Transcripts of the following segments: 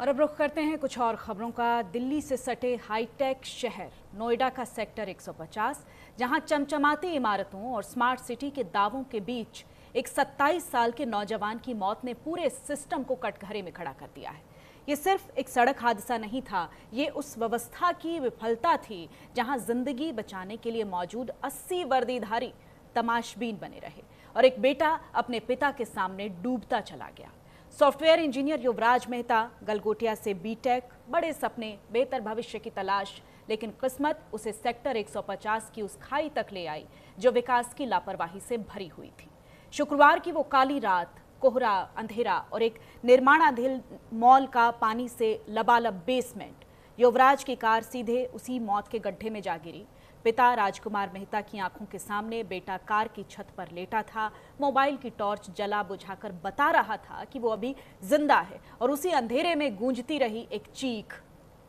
और अब रुख करते हैं कुछ और खबरों का। दिल्ली से सटे हाईटेक शहर नोएडा का सेक्टर 150, जहां चमचमाती इमारतों और स्मार्ट सिटी के दावों के बीच एक 27 साल के नौजवान की मौत ने पूरे सिस्टम को कटघरे में खड़ा कर दिया है। ये सिर्फ एक सड़क हादसा नहीं था, ये उस व्यवस्था की विफलता थी जहां जिंदगी बचाने के लिए मौजूद 80 वर्दीधारी तमाशबीन बने रहे और एक बेटा अपने पिता के सामने डूबता चला गया। सॉफ्टवेयर इंजीनियर युवराज मेहता, गलगोटिया से बीटेक, बड़े सपने, बेहतर भविष्य की तलाश, लेकिन किस्मत उसे सेक्टर 150 की उस खाई तक ले आई जो विकास की लापरवाही से भरी हुई थी। शुक्रवार की वो काली रात, कोहरा, अंधेरा और एक निर्माणाधीन मॉल का पानी से लबालब बेसमेंट। युवराज की कार सीधे उसी मौत के गड्ढे में जा गिरी। पिता राजकुमार मेहता की आंखों के सामने बेटा कार की छत पर लेटा था, मोबाइल की टॉर्च जला बुझाकर बता रहा था कि वो अभी जिंदा है और उसी अंधेरे में गूंजती रही एक चीख,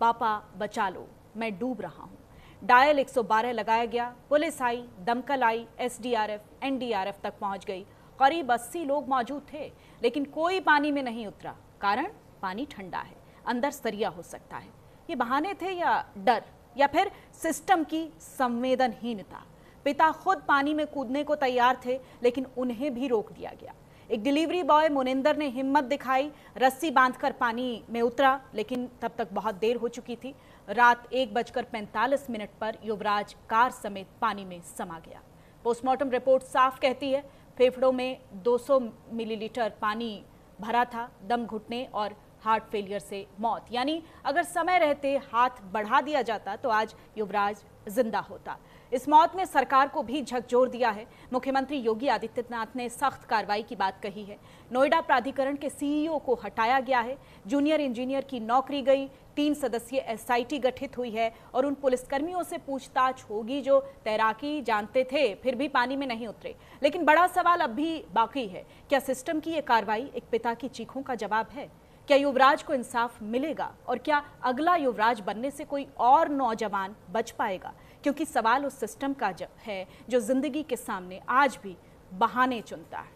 पापा बचा लो, मैं डूब रहा हूं। डायल 112 लगाया गया, पुलिस आई, दमकल आई, एसडीआरएफ, एनडीआरएफ तक पहुंच गई। करीब 80 लोग मौजूद थे, लेकिन कोई पानी में नहीं उतरा। कारण, पानी ठंडा है, अंदर सरिया हो सकता है। ये बहाने थे या डर या फिर सिस्टम की संवेदनहीनता? पिता खुद पानी में कूदने को तैयार थे, लेकिन उन्हें भी रोक दिया गया। एक डिलीवरी बॉय मुनिंदर ने हिम्मत दिखाई, रस्सी बांधकर पानी में उतरा, लेकिन तब तक बहुत देर हो चुकी थी। रात 1:45 पर युवराज कार समेत पानी में समा गया। पोस्टमार्टम रिपोर्ट साफ कहती है, फेफड़ों में 200 मिलीलीटर पानी भरा था, दम घुटने और हार्ट फेलियर से मौत। यानी अगर समय रहते हाथ बढ़ा दिया जाता तो आज युवराज जिंदा होता। इस मौत ने सरकार को भी झकझोर दिया है। मुख्यमंत्री योगी आदित्यनाथ ने सख्त कार्रवाई की बात कही है। नोएडा प्राधिकरण के सीईओ को हटाया गया है, जूनियर इंजीनियर की नौकरी गई, 3 सदस्यीय एसआईटी गठित हुई है और उन पुलिसकर्मियों से पूछताछ होगी जो तैराकी जानते थे फिर भी पानी में नहीं उतरे। लेकिन बड़ा सवाल अब भी बाकी है, क्या सिस्टम की ये कार्रवाई एक पिता की चीखों का जवाब है? क्या युवराज को इंसाफ मिलेगा और क्या अगला युवराज बनने से कोई और नौजवान बच पाएगा? क्योंकि सवाल उस सिस्टम का है जो जिंदगी के सामने आज भी बहाने चुनता है।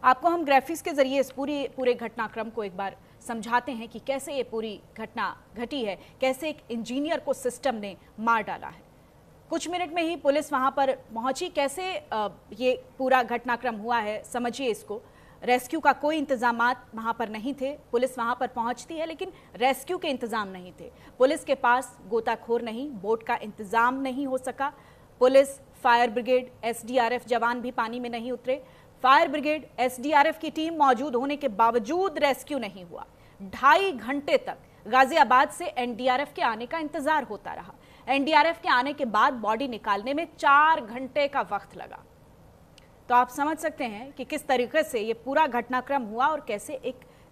आपको हम ग्राफिक्स के जरिए इस पूरे घटनाक्रम को एक बार समझाते हैं कि कैसे ये पूरी घटना घटी है, कैसे एक इंजीनियर को सिस्टम ने मार डाला है। कुछ मिनट में ही पुलिस वहां पर पहुंची। कैसे ये पूरा घटनाक्रम हुआ है समझिए इसको। रेस्क्यू का कोई इंतजामात वहां पर नहीं थे। पुलिस वहां पर पहुंचती है लेकिन रेस्क्यू के इंतजाम नहीं थे। पुलिस के पास गोताखोर नहीं, बोट का इंतजाम नहीं हो सका। पुलिस, फायर ब्रिगेड, एसडीआरएफ जवान भी पानी में नहीं उतरे। फायर ब्रिगेड, एसडीआरएफ की टीम मौजूद होने के बावजूद रेस्क्यू नहीं हुआ। 2.5 घंटे तक गाजियाबाद से एनडीआरएफ के आने का इंतजार होता रहा। एनडीआरएफ के आने के बाद बॉडी निकालने में 4 घंटे का वक्त लगा। तो आप समझ सकते हैं कि किस तरीके से ये पूरा घटनाक्रम हुआ और कैसे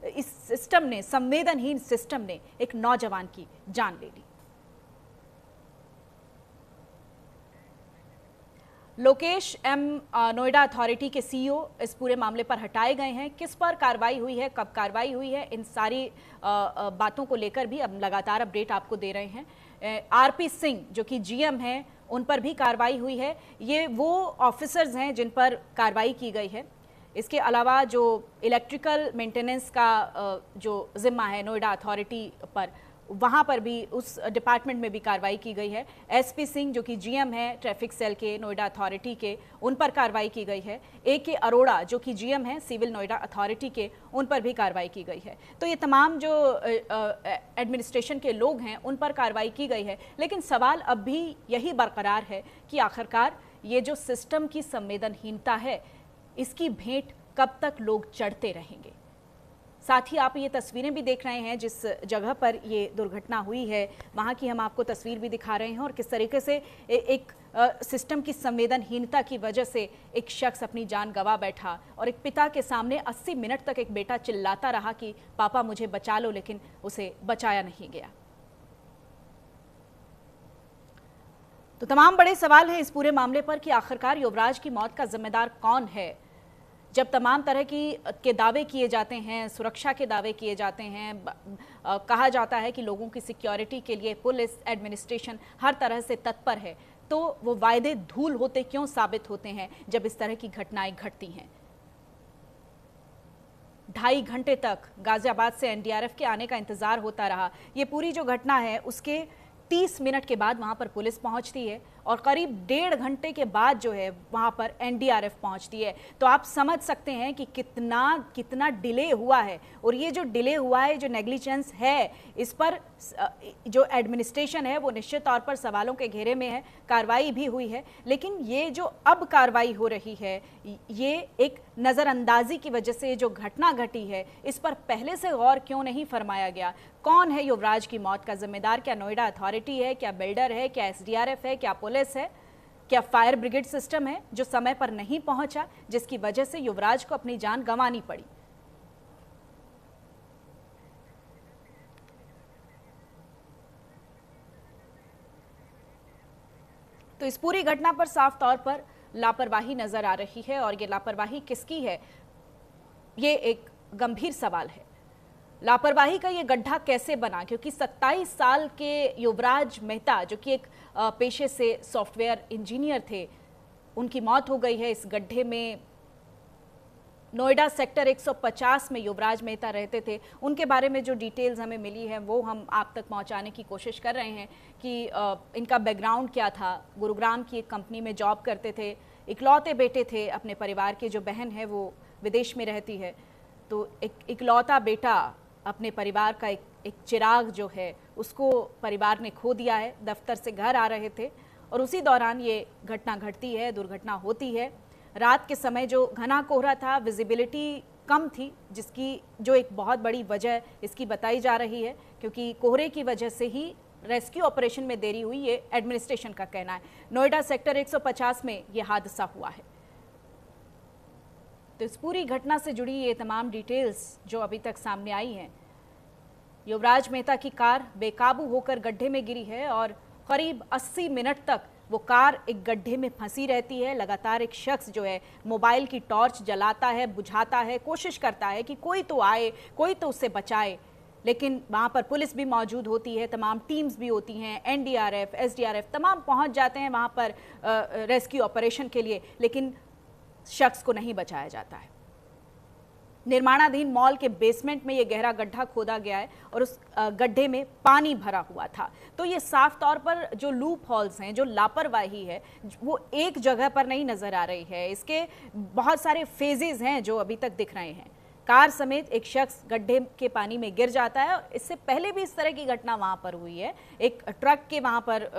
इस सिस्टम ने, संवेदनहीन सिस्टम ने एक नौजवान की जान ले ली। लोकेश एम, नोएडा अथॉरिटी के सीईओ इस पूरे मामले पर हटाए गए हैं। किस पर कार्रवाई हुई है, कब कार्रवाई हुई है, इन सारी बातों को लेकर भी अब लगातार अपडेट आपको दे रहे हैं। आरपी सिंह जो कि जीएम हैं, उन पर भी कार्रवाई हुई है। ये वो ऑफिसर्स हैं जिन पर कार्रवाई की गई है। इसके अलावा जो इलेक्ट्रिकल मेंटेनेंस का जो जिम्मा है नोएडा अथॉरिटी पर, वहाँ पर भी उस डिपार्टमेंट में भी कार्रवाई की गई है। एसपी सिंह जो कि जीएम है ट्रैफिक सेल के नोएडा अथॉरिटी के, उन पर कार्रवाई की गई है। AK अरोड़ा जो कि जीएम है सिविल नोएडा अथॉरिटी के, उन पर भी कार्रवाई की गई है। तो ये तमाम जो एडमिनिस्ट्रेशन के लोग हैं उन पर कार्रवाई की गई है। लेकिन सवाल अब भी यही बरकरार है कि आखिरकार ये जो सिस्टम की संवेदनहीनता है, इसकी भेंट कब तक लोग चढ़ते रहेंगे? साथ ही आप ये तस्वीरें भी देख रहे हैं जिस जगह पर ये दुर्घटना हुई है, वहाँ की हम आपको तस्वीर भी दिखा रहे हैं और किस तरीके से एक सिस्टम की संवेदनहीनता की वजह से एक शख्स अपनी जान गंवा बैठा और एक पिता के सामने 80 मिनट तक एक बेटा चिल्लाता रहा कि पापा मुझे बचा लो, लेकिन उसे बचाया नहीं गया। तो तमाम बड़े सवाल हैं इस पूरे मामले पर कि आखिरकार युवराज की मौत का जिम्मेदार कौन है। जब तमाम तरह के दावे किए जाते हैं, सुरक्षा के दावे किए जाते हैं, कहा जाता है कि लोगों की सिक्योरिटी के लिए पुलिस, एडमिनिस्ट्रेशन हर तरह से तत्पर है, तो वो वायदे धूल होते क्यों साबित होते हैं जब इस तरह की घटनाएं घटती हैं? 2.5 घंटे तक गाजियाबाद से एनडीआरएफ के आने का इंतजार होता रहा। ये पूरी जो घटना है उसके 30 मिनट के बाद वहां पर पुलिस पहुंचती है और करीब 1.5 घंटे के बाद जो है वहां पर एनडीआरएफ पहुंचती है। तो आप समझ सकते हैं कि कितना डिले हुआ है। और ये जो डिले हुआ है, जो नेग्लिजेंस है, इस पर जो एडमिनिस्ट्रेशन है वो निश्चित तौर पर सवालों के घेरे में है। कार्रवाई भी हुई है, लेकिन ये जो अब कार्रवाई हो रही है ये एक नज़रअंदाजी की वजह से जो घटना घटी है इस पर पहले से गौर क्यों नहीं फरमाया गया। कौन है युवराज की मौत का जिम्मेदार? क्या नोएडा अथॉरिटी है, क्या बिल्डर है, क्या एसडीआरएफ है, क्या पुलिस है, क्या फायर ब्रिगेड सिस्टम है जो समय पर नहीं पहुंचा, जिसकी वजह से युवराज को अपनी जान गंवानी पड़ी? तो इस पूरी घटना पर साफ तौर पर लापरवाही नजर आ रही है और ये लापरवाही किसकी है, ये एक गंभीर सवाल है। लापरवाही का ये गड्ढा कैसे बना? क्योंकि 27 साल के युवराज मेहता, जो कि एक पेशे से सॉफ्टवेयर इंजीनियर थे, उनकी मौत हो गई है इस गड्ढे में। नोएडा सेक्टर 150 में युवराज मेहता रहते थे। उनके बारे में जो डिटेल्स हमें मिली है वो हम आप तक पहुंचाने की कोशिश कर रहे हैं कि इनका बैकग्राउंड क्या था। गुरुग्राम की एक कंपनी में जॉब करते थे, इकलौते बेटे थे अपने परिवार के। जो बहन है वो विदेश में रहती है, तो एक इकलौता बेटा अपने परिवार का एक चिराग जो है उसको परिवार ने खो दिया है। दफ्तर से घर आ रहे थे और उसी दौरान ये घटना घटती है, दुर्घटना होती है। रात के समय जो घना कोहरा था, विजिबिलिटी कम थी, जिसकी जो एक बहुत बड़ी वजह इसकी बताई जा रही है, क्योंकि कोहरे की वजह से ही रेस्क्यू ऑपरेशन में देरी हुई, ये एडमिनिस्ट्रेशन का कहना है। नोएडा सेक्टर 150 में ये हादसा हुआ है। तो इस पूरी घटना से जुड़ी ये तमाम डिटेल्स जो अभी तक सामने आई हैं। युवराज मेहता की कार बेकाबू होकर गड्ढे में गिरी है और करीब 80 मिनट तक वो कार एक गड्ढे में फंसी रहती है। लगातार एक शख्स जो है मोबाइल की टॉर्च जलाता है, बुझाता है, कोशिश करता है कि कोई तो आए, कोई तो उससे बचाए, लेकिन वहाँ पर पुलिस भी मौजूद होती है, तमाम टीम्स भी होती हैं, एनडीआरएफ, एसडीआरएफ तमाम पहुँच जाते हैं वहाँ पर रेस्क्यू ऑपरेशन के लिए, लेकिन शख्स को नहीं बचाया जाता है। निर्माणाधीन मॉल के बेसमेंट में ये गहरा गड्ढा खोदा गया है और उस गड्ढे में पानी भरा हुआ था। तो ये साफ तौर पर जो लूप होल्स हैं, जो लापरवाही है, वो एक जगह पर नहीं नजर आ रही है। इसके बहुत सारे फेजेस हैं जो अभी तक दिख रहे हैं। कार समेत एक शख्स गड्ढे के पानी में गिर जाता है। इससे पहले भी इस तरह की घटना वहाँ पर हुई है। एक ट्रक के वहाँ पर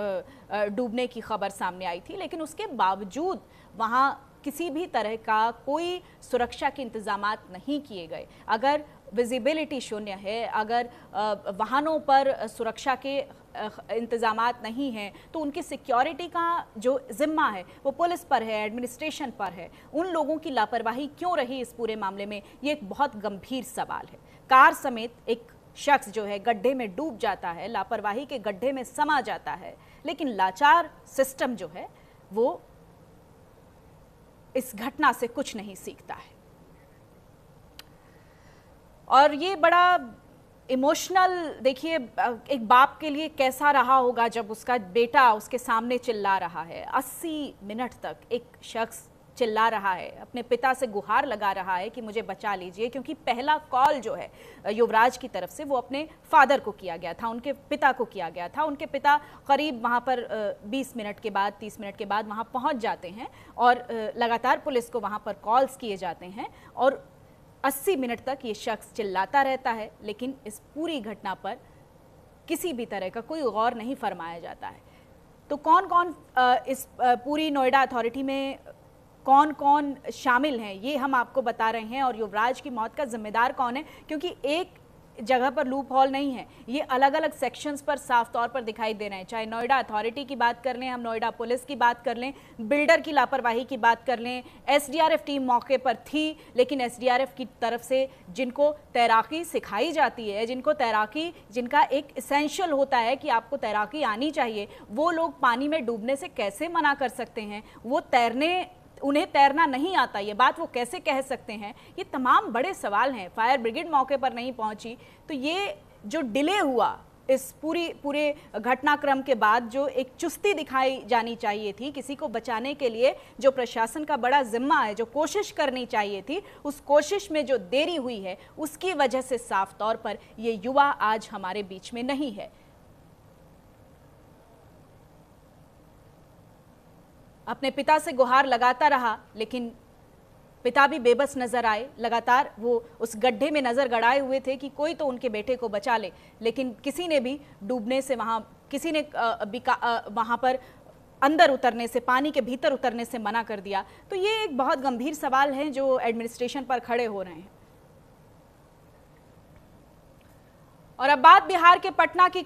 डूबने की खबर सामने आई थी, लेकिन उसके बावजूद वहाँ किसी भी तरह का कोई सुरक्षा के इंतजामात नहीं किए गए। अगर विजिबिलिटी शून्य है, अगर वाहनों पर सुरक्षा के इंतजामात नहीं हैं, तो उनकी सिक्योरिटी का जो जिम्मा है वो पुलिस पर है, एडमिनिस्ट्रेशन पर है। उन लोगों की लापरवाही क्यों रही इस पूरे मामले में, ये एक बहुत गंभीर सवाल है। कार समेत एक शख्स जो है गड्ढे में डूब जाता है, लापरवाही के गड्ढे में समा जाता है, लेकिन लाचार सिस्टम जो है वो इस घटना से कुछ नहीं सीखता है। और ये बड़ा इमोशनल, देखिए एक बाप के लिए कैसा रहा होगा जब उसका बेटा उसके सामने चिल्ला रहा है। 80 मिनट तक एक शख्स चिल्ला रहा है, अपने पिता से गुहार लगा रहा है कि मुझे बचा लीजिए, क्योंकि पहला कॉल जो है युवराज की तरफ से वो अपने फादर को किया गया था, उनके पिता को किया गया था। उनके पिता करीब वहाँ पर 20 मिनट के बाद, 30 मिनट के बाद वहाँ पहुँच जाते हैं और लगातार पुलिस को वहाँ पर कॉल्स किए जाते हैं और 80 मिनट तक ये शख्स चिल्लाता रहता है, लेकिन इस पूरी घटना पर किसी भी तरह का कोई गौर नहीं फरमाया जाता है। तो कौन कौन इस पूरी नोएडा अथॉरिटी में कौन कौन शामिल हैं ये हम आपको बता रहे हैं, और युवराज की मौत का जिम्मेदार कौन है, क्योंकि एक जगह पर लूप होल नहीं है, ये अलग अलग सेक्शंस पर साफ तौर पर दिखाई दे रहे हैं। चाहे नोएडा अथॉरिटी की बात कर लें, हम नोएडा पुलिस की बात कर लें, बिल्डर की लापरवाही की बात कर लें, एसडीआरएफ टीम मौके पर थी, लेकिन एसडीआरएफ की तरफ से जिनको तैराकी सिखाई जाती है, जिनका एक इसेंशियल होता है कि आपको तैराकी आनी चाहिए, वो लोग पानी में डूबने से कैसे मना कर सकते हैं? वो उन्हें तैरना नहीं आता, ये बात वो कैसे कह सकते हैं? ये तमाम बड़े सवाल हैं। फायर ब्रिगेड मौके पर नहीं पहुंची, तो ये जो डिले हुआ इस पूरे घटनाक्रम के बाद जो एक चुस्ती दिखाई जानी चाहिए थी, किसी को बचाने के लिए जो प्रशासन का बड़ा जिम्मा है, जो कोशिश करनी चाहिए थी, उस कोशिश में जो देरी हुई है, उसकी वजह से साफ तौर पर ये युवा आज हमारे बीच में नहीं है। अपने पिता से गुहार लगाता रहा, लेकिन पिता भी बेबस नजर आए। लगातार वो उस गड्ढे में नजर गड़ाए हुए थे कि कोई तो उनके बेटे को बचा ले, लेकिन किसी ने भी डूबने से किसी ने वहां पर अंदर उतरने से, पानी के भीतर उतरने से मना कर दिया। तो ये एक बहुत गंभीर सवाल है जो एडमिनिस्ट्रेशन पर खड़े हो रहे हैं। और अब बात बिहार के पटना की